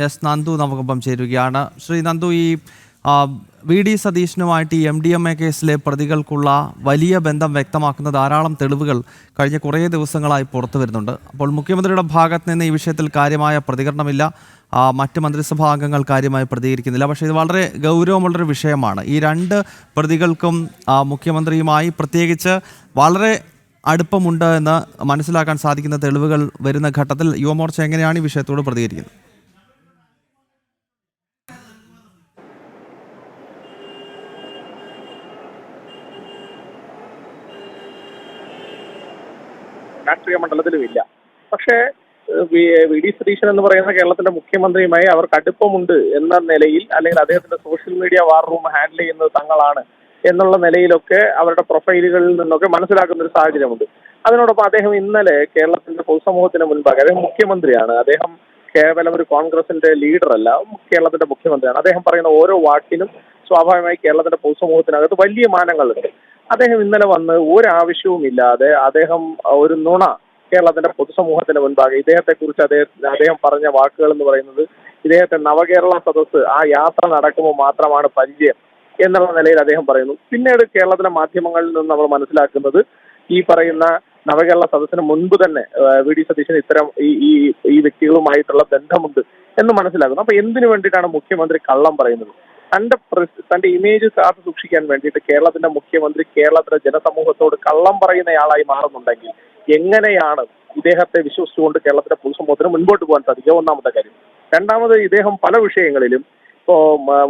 S Nandu നമുക്കൊപ്പം ചേരുകയാണ്. ശ്രീ നന്ദു, ഈ വി ഡി സതീശനുമായിട്ട് ഈ MDMA കേസിലെ പ്രതികൾക്കുള്ള വലിയ ബന്ധം വ്യക്തമാക്കുന്ന ധാരാളം തെളിവുകൾ കഴിഞ്ഞ കുറേ ദിവസങ്ങളായി പുറത്തു വരുന്നുണ്ട്. അപ്പോൾ മുഖ്യമന്ത്രിയുടെ ഭാഗത്ത് നിന്ന് ഈ വിഷയത്തിൽ കാര്യമായ പ്രതികരണമില്ല, മറ്റ് മന്ത്രിസഭാ അംഗങ്ങൾ കാര്യമായി പ്രതികരിക്കുന്നില്ല. പക്ഷേ ഇത് വളരെ ഗൗരവമുള്ളൊരു വിഷയമാണ്. ഈ രണ്ട് പ്രതികൾക്കും മുഖ്യമന്ത്രിയുമായി പ്രത്യേകിച്ച് വളരെ അടുപ്പമുണ്ട് എന്ന് മനസ്സിലാക്കാൻ സാധിക്കുന്ന തെളിവുകൾ വരുന്ന ഘട്ടത്തിൽ യുവമോർച്ച എങ്ങനെയാണ് ഈ വിഷയത്തോട് പ്രതികരിക്കുന്നത്? രാഷ്ട്രീയ മണ്ഡലത്തിലും ഇല്ല. പക്ഷേ വി ഡി സതീശൻ എന്ന് പറയുന്ന കേരളത്തിന്റെ മുഖ്യമന്ത്രിയുമായി അവർക്ക് അടുപ്പമുണ്ട് എന്ന നിലയിൽ, അല്ലെങ്കിൽ അദ്ദേഹത്തിന്റെ social media war room handle ചെയ്യുന്നത് തങ്ങളാണ് എന്നുള്ള നിലയിലൊക്കെ അവരുടെ പ്രൊഫൈലുകളിൽ നിന്നൊക്കെ മനസ്സിലാക്കുന്ന ഒരു സാഹചര്യമുണ്ട്. അതിനോടൊപ്പം അദ്ദേഹം ഇന്നലെ കേരളത്തിന്റെ പൊതുസമൂഹത്തിന് മുൻപാകെ, അദ്ദേഹം മുഖ്യമന്ത്രിയാണ്, അദ്ദേഹം കേവലം ഒരു കോൺഗ്രസിന്റെ ലീഡർ അല്ല, കേരളത്തിന്റെ മുഖ്യമന്ത്രിയാണ്. അദ്ദേഹം പറയുന്ന ഓരോ വാക്കിനും സ്വാഭാവികമായി കേരളത്തിന്റെ പൊതുസമൂഹത്തിനകത്ത് വലിയ മാനങ്ങളുണ്ട്. അദ്ദേഹം ഇന്നലെ വന്ന് ഒരാവശ്യവുമില്ലാതെ അദ്ദേഹം ഒരു നുണ കേരളത്തിന്റെ പൊതുസമൂഹത്തിന് മുൻപാകെ, ഇദ്ദേഹത്തെ കുറിച്ച് അദ്ദേഹം പറഞ്ഞ വാക്കുകൾ എന്ന് പറയുന്നത്, ഇദ്ദേഹത്തെ നവകേരള സദസ്സ് ആ യാത്ര നടക്കുമ്പോൾ മാത്രമാണ് പരിചയം എന്നുള്ള നിലയിൽ അദ്ദേഹം പറയുന്നു. പിന്നീട് കേരളത്തിലെ മാധ്യമങ്ങളിൽ നിന്ന് നമ്മൾ മനസ്സിലാക്കുന്നത്, ഈ പറയുന്ന നവകേരള സദസ്സിന് മുൻപ് തന്നെ വി ഡി സതീശന് ഇത്തരം ഈ വ്യക്തികളുമായിട്ടുള്ള ബന്ധമുണ്ട് എന്ന് മനസ്സിലാക്കുന്നു. അപ്പൊ എന്തിനു വേണ്ടിയിട്ടാണ് മുഖ്യമന്ത്രി കള്ളം പറയുന്നത്? തന്റെ ഇമേജ് കാത്തു സൂക്ഷിക്കാൻ വേണ്ടിയിട്ട് കേരളത്തിന്റെ മുഖ്യമന്ത്രി കേരളത്തിലെ ജനസമൂഹത്തോട് കള്ളം പറയുന്നയാളായി മാറുന്നുണ്ടെങ്കിൽ എങ്ങനെയാണ് ഇദ്ദേഹത്തെ വിശ്വസിച്ചുകൊണ്ട് കേരളത്തിലെ പൊതുസമൂഹത്തിന് മുൻപോട്ട് പോകാൻ സാധിക്കുക? ഒന്നാമത്തെ കാര്യം. രണ്ടാമത്, ഇദ്ദേഹം പല വിഷയങ്ങളിലും ഇപ്പോ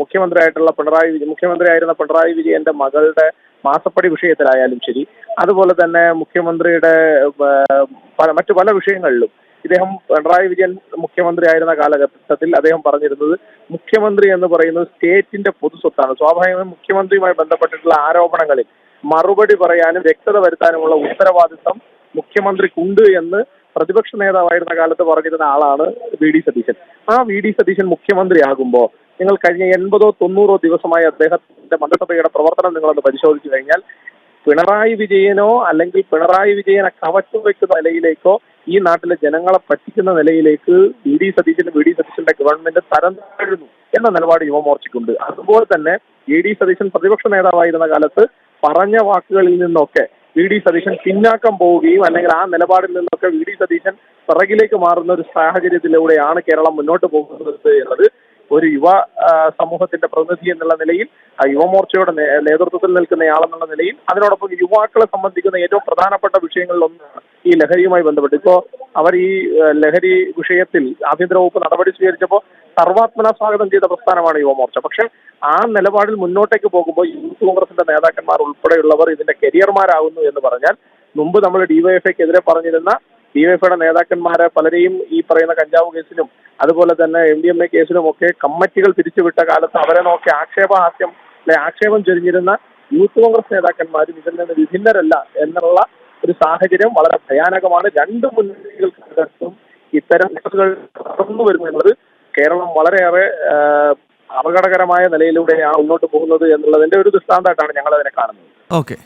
മുഖ്യമന്ത്രിയായിരുന്ന പിണറായി വിജയന്റെ മകളുടെ മാസപ്പടി വിഷയത്തിലായാലും ശരി, അതുപോലെ തന്നെ മുഖ്യമന്ത്രിയുടെ മറ്റു പല വിഷയങ്ങളിലും ഇദ്ദേഹം, പിണറായി വിജയൻ മുഖ്യമന്ത്രി ആയിരുന്ന കാലഘട്ടത്തിൽ അദ്ദേഹം പറഞ്ഞിരുന്നത്, മുഖ്യമന്ത്രി എന്ന് പറയുന്നത് സ്റ്റേറ്റിന്റെ പൊതുസ്വത്താണ്. സ്വാഭാവികമായും മുഖ്യമന്ത്രിയുമായി ബന്ധപ്പെട്ടിട്ടുള്ള ആരോപണങ്ങളിൽ മറുപടി പറയാനും വ്യക്തത വരുത്താനുമുള്ള ഉത്തരവാദിത്തം മുഖ്യമന്ത്രിക്കുണ്ട് എന്ന് പ്രതിപക്ഷ നേതാവായിരുന്ന കാലത്ത് പറഞ്ഞിരുന്ന ആളാണ് വി ഡി സതീശൻ. ആ വി ഡി സതീശൻ മുഖ്യമന്ത്രിയാകുമ്പോൾ നിങ്ങൾ കഴിഞ്ഞ 80-90 ദിവസമായി അദ്ദേഹത്തിന്റെ മന്ത്രിസഭയുടെ പ്രവർത്തനം നിങ്ങളൊന്ന് പരിശോധിച്ചു കഴിഞ്ഞാൽ, പിണറായി വിജയനോ അല്ലെങ്കിൽ പിണറായി വിജയനെ കവച്ചു വെക്കുന്ന നിലയിലേക്കോ ഈ നാട്ടിലെ ജനങ്ങളെ പറ്റിക്കുന്ന നിലയിലേക്ക് വി ഡി സതീശന്റെ ഗവൺമെന്റ് തരം താഴുന്നു എന്ന നിലപാട് യുവമോർച്ചയ്ക്കുണ്ട്. അതുപോലെ തന്നെ വി ഡി സതീശൻ പ്രതിപക്ഷ നേതാവായിരുന്ന കാലത്ത് പറഞ്ഞ വാക്കുകളിൽ നിന്നൊക്കെ വി ഡി സതീശൻ പിന്നാക്കം പോവുകയും, അല്ലെങ്കിൽ ആ നിലപാടിൽ നിന്നൊക്കെ വി ഡി സതീശൻ പിറകിലേക്ക് മാറുന്ന ഒരു സാഹചര്യത്തിലൂടെയാണ് കേരളം മുന്നോട്ട് പോകുന്നത് എന്നത് ഒരു യുവ സമൂഹത്തിന്റെ പ്രതിനിധി എന്നുള്ള നിലയിൽ, യുവമോർച്ചയുടെ നേതൃത്വത്തിൽ നിൽക്കുന്നയാളെന്നുള്ള നിലയിൽ, അതിനോടൊപ്പം യുവാക്കളെ സംബന്ധിക്കുന്ന ഏറ്റവും പ്രധാനപ്പെട്ട വിഷയങ്ങളിലൊന്നാണ് ഈ ലഹരിയുമായി ബന്ധപ്പെട്ട്. ഇപ്പോ അവർ ഈ ലഹരി വിഷയത്തിൽ ആഭ്യന്തര വകുപ്പ് നടപടി സ്വീകരിച്ചപ്പോൾ സർവാത്മന സ്വാഗതം ചെയ്ത പ്രസ്ഥാനമാണ് യുവമോർച്ച. പക്ഷെ ആ നിലപാടിൽ മുന്നോട്ടേക്ക് പോകുമ്പോൾ യൂത്ത് കോൺഗ്രസിന്റെ നേതാക്കന്മാർ ഉൾപ്പെടെയുള്ളവർ ഇതിന്റെ കരിയർമാരാകുന്നു എന്ന് പറഞ്ഞാൽ, മുമ്പ് നമ്മൾ ഡിവൈഎഫ്ഐക്കെതിരെ പറഞ്ഞിരുന്ന ഡിവൈഎഫ്ഐയുടെ നേതാക്കന്മാരെ പലരെയും ഈ പറയുന്ന കഞ്ചാവ് കേസിലും അതുപോലെ തന്നെ MDMA കേസിലും ഒക്കെ കമ്മിറ്റികൾ പിരിച്ചുവിട്ട കാലത്ത് അവരെ നോക്കി ആക്ഷേപം ചൊരിഞ്ഞിരുന്ന യൂത്ത് കോൺഗ്രസ് നേതാക്കന്മാരും ഇതിൽ നിന്ന് വിഭിന്നരല്ല എന്നുള്ള ഒരു സാഹചര്യം വളരെ ഭയാനകമാണ്. രണ്ട് മുന്നണികൾക്കും ഇത്തരം കേസുകൾ തുറന്നു വരുന്നു എന്നുള്ളത് കേരളം വളരെയേറെ അപകടകരമായ നിലയിലൂടെയാണ് മുന്നോട്ട് പോകുന്നത് എന്നുള്ളതിന്റെ ഒരു ദൃഷ്ടാന്തമായിട്ടാണ് ഞങ്ങൾ അതിനെ കാണുന്നത്. ഓക്കെ.